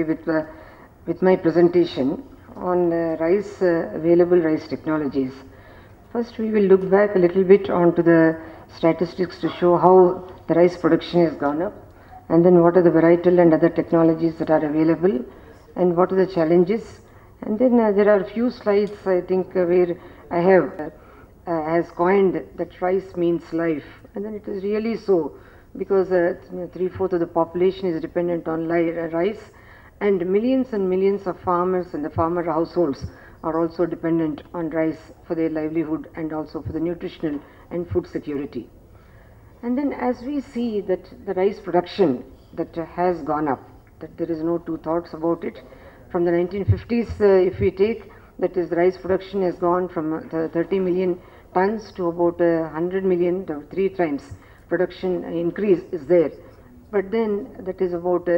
away with my presentation on available rice technologies. First, we will look back a little bit onto the statistics to show how the rice production has gone up, and then what are the varietal and other technologies that are available, and what are the challenges. And then there are a few slides, I think, where I have has coined that rice means life, and then it is really so, because 3/4 of the population is dependent on rice, and millions of farmers and the farmer households are also dependent on rice for their livelihood and also for the nutritional and food security. And then as we see that the rice production that has gone up, that there is no two thoughts about it. From the 1950s, if we take, that is, the rice production has gone from 30 million tons to about 100 million, 3 times production increase is there. But then that is about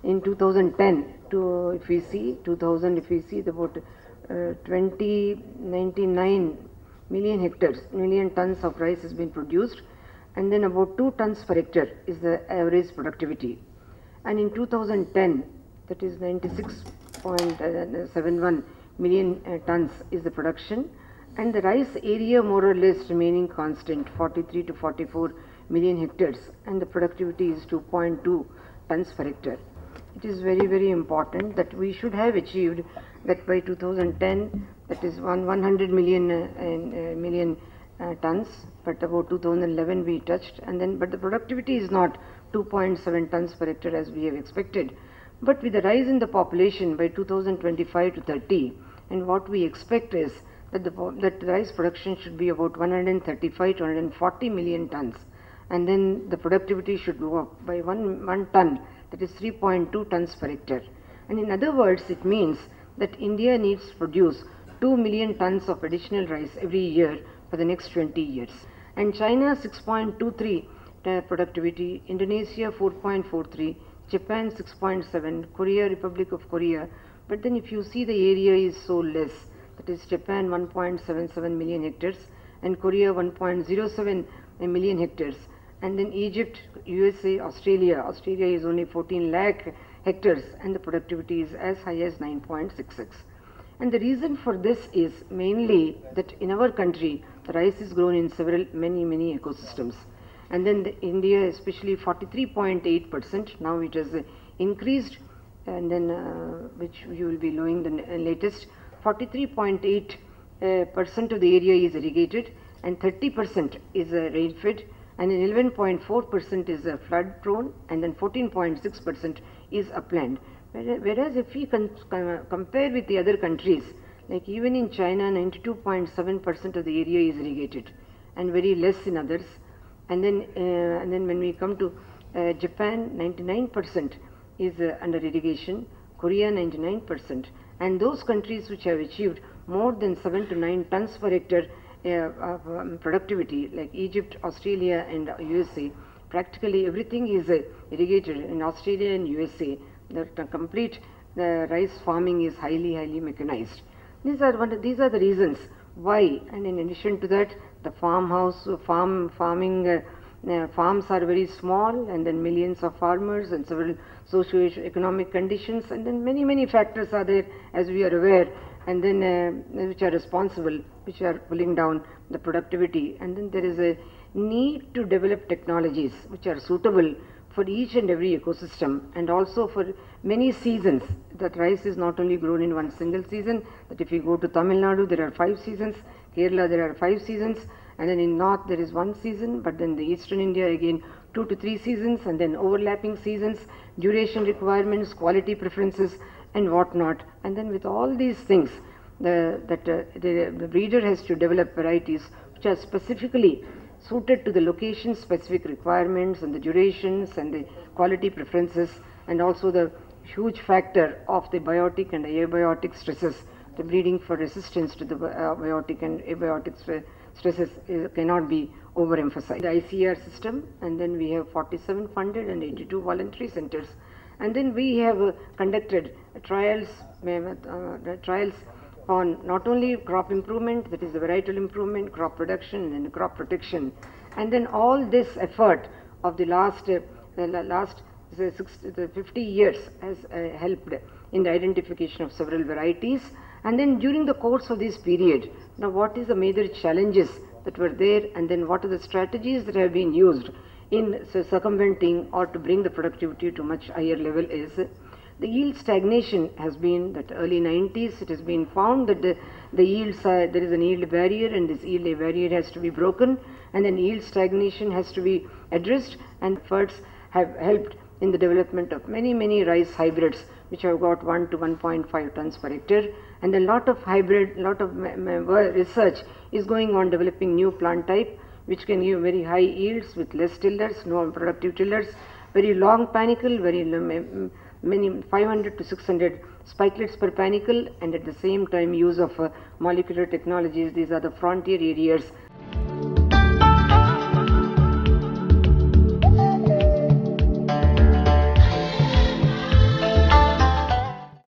in 2010 to, if we see 2000, if we see about 99 million tons of rice has been produced, and then about 2 tons per hectare is the average productivity. And in 2010, that is 96.71 million tons is the production, and the rice area more or less remaining constant, 43 to 44 million hectares, and the productivity is 2.2 tons per hectare. It is very important that we should have achieved that by 2010, that is 100 million tons, but about 2011 we touched, and then but the productivity is not 2.7 tons per hectare as we have expected. But with the rise in the population by 2025 to 30, and what we expect is that the rice production should be about 135 to 140 million tons, and then the productivity should go up by one ton, that is 3.2 tons per hectare. And in other words, it means that India needs to produce 2 million tons of additional rice every year for the next 20 years. And China 6.23 productivity, Indonesia 4.43, Japan 6.7, Korea, Republic of Korea. But then if you see the area is so less, that is Japan 1.77 million hectares and Korea 1.07 million hectares. And then Egypt, USA, Australia is only 14 lakh hectares, and the productivity is as high as 9.66. And the reason for this is mainly that in our country, the rice is grown in many ecosystems. And then India, especially 43.8%, now it has increased, and then which you will be knowing the latest, 43.8% of the area is irrigated, and 30% is rain-fed, and then 11.4% is flood prone, and then 14.6% is upland. Whereas if we compare with the other countries, like even in China, 92.7% of the area is irrigated, and very less in others. And then when we come to Japan, 99% is under irrigation, Korea 99%, and those countries which have achieved more than 7 to 9 tons per hectare productivity, like Egypt, Australia and USA, practically everything is irrigated. In Australia and USA, the complete rice farming is highly mechanized. These are the reasons why. And in addition to that, the farms are very small, and then millions of farmers and several socio-economic conditions, and then many factors are there, as we are aware, and then which are responsible, which are pulling down the productivity. And then there is a need to develop technologies which are suitable for each and every ecosystem, and also for many seasons. That rice is not only grown in one single season, that if you go to Tamil Nadu, there are 5 seasons, Kerala there are 5 seasons, and then in north there is 1 season, but then the eastern India again 2 to 3 seasons, and then overlapping seasons, duration requirements, quality preferences and whatnot. And then with all these things, the breeder has to develop varieties which are specifically suited to the location specific requirements and the durations and the quality preferences, and also the huge factor of the biotic and abiotic stresses. The breeding for resistance to the biotic and abiotic stresses cannot be overemphasized. The ICR system, and then we have 47 funded and 82 voluntary centers, and then we have conducted trials on not only crop improvement, that is the varietal improvement, crop production and crop protection. And then all this effort of the last the 50 years has helped in the identification of several varieties. And then during the course of this period, now what is the major challenges that were there, and then what are the strategies that have been used in circumventing or to bring the productivity to much higher level is the yield stagnation has been that early 90s. It has been found that the yields there is a yield barrier, and this yield barrier has to be broken, and then yield stagnation has to be addressed, and efforts have helped in the development of many rice hybrids which have got 1 to 1.5 tons per hectare, and a lot of research is going on developing new plant type which can give very high yields with less tillers, no productive tillers, very long panicle, very many 500 to 600 spikelets per panicle, and at the same time use of molecular technologies. These are the frontier areas